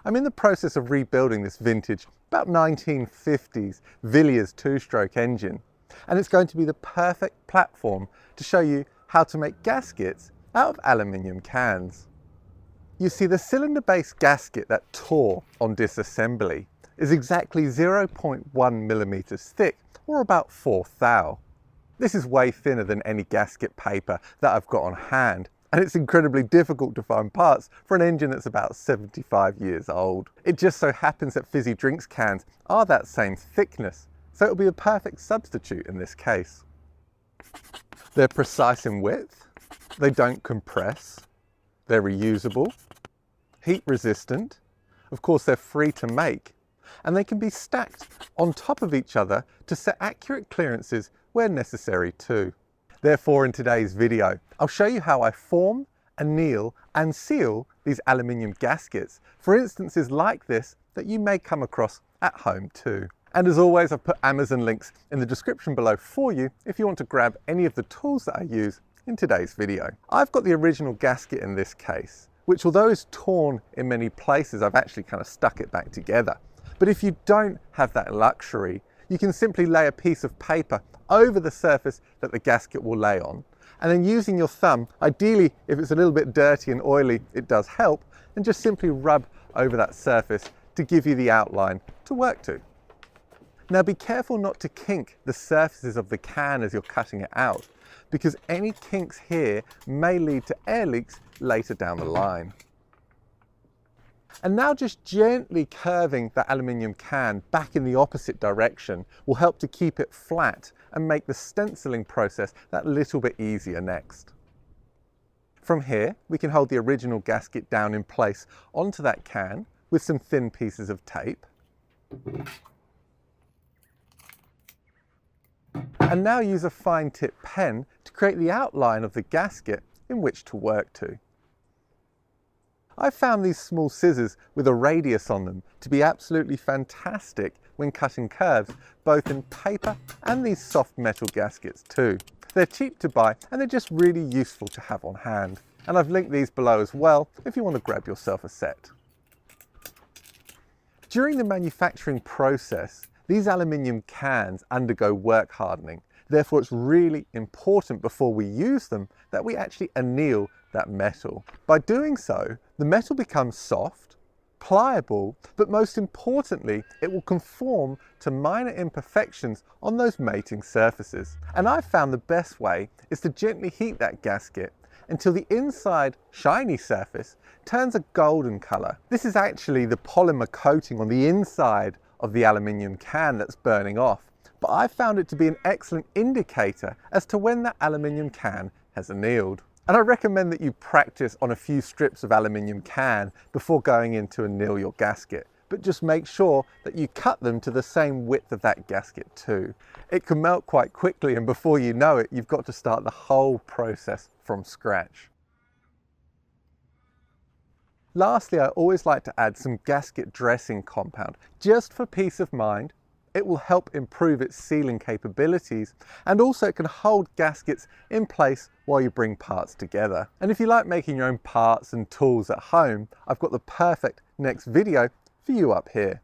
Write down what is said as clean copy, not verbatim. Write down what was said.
I'm in the process of rebuilding this vintage, about 1950s Villiers two-stroke engine, and it's going to be the perfect platform to show you how to make gaskets out of aluminium cans. You see, the cylinder-based gasket that tore on disassembly is exactly 0.1 millimeters thick, or about 4 thou. This is way thinner than any gasket paper that I've got on hand, and it's incredibly difficult to find parts for an engine that's about 75 years old. It just so happens that fizzy drinks cans are that same thickness, so it'll be a perfect substitute in this case. They're precise in width, they don't compress, they're reusable, heat resistant, of course they're free to make, and they can be stacked on top of each other to set accurate clearances where necessary too. Therefore, in today's video, I'll show you how I form, anneal and seal these aluminium gaskets for instances like this that you may come across at home too. And as always, I've put Amazon links in the description below for you if you want to grab any of the tools that I use in today's video. I've got the original gasket in this case, which although is torn in many places, I've actually kind of stuck it back together. But if you don't have that luxury, you can simply lay a piece of paper over the surface that the gasket will lay on, and then using your thumb, ideally if it's a little bit dirty and oily, it does help, and just simply rub over that surface to give you the outline to work to. Now be careful not to kink the surfaces of the can as you're cutting it out, because any kinks here may lead to air leaks later down the line. And now just gently curving the aluminium can back in the opposite direction will help to keep it flat and make the stenciling process that little bit easier next. From here, we can hold the original gasket down in place onto that can with some thin pieces of tape. And now use a fine tip pen to create the outline of the gasket in which to work to. I found these small scissors with a radius on them to be absolutely fantastic when cutting curves, both in paper and these soft metal gaskets too. They're cheap to buy and they're just really useful to have on hand. And I've linked these below as well if you want to grab yourself a set. During the manufacturing process, these aluminium cans undergo work hardening. Therefore, it's really important before we use them that we actually anneal that metal. By doing so, the metal becomes soft, pliable, but most importantly, it will conform to minor imperfections on those mating surfaces. And I've found the best way is to gently heat that gasket until the inside shiny surface turns a golden color. This is actually the polymer coating on the inside of the aluminium can that's burning off, but I found it to be an excellent indicator as to when that aluminium can has annealed. And I recommend that you practice on a few strips of aluminium can before going in to anneal your gasket, but just make sure that you cut them to the same width of that gasket too. It can melt quite quickly, and before you know it, you've got to start the whole process from scratch. Lastly, I always like to add some gasket dressing compound, just for peace of mind. It will help improve its sealing capabilities, and also it can hold gaskets in place while you bring parts together. And if you like making your own parts and tools at home, I've got the perfect next video for you up here.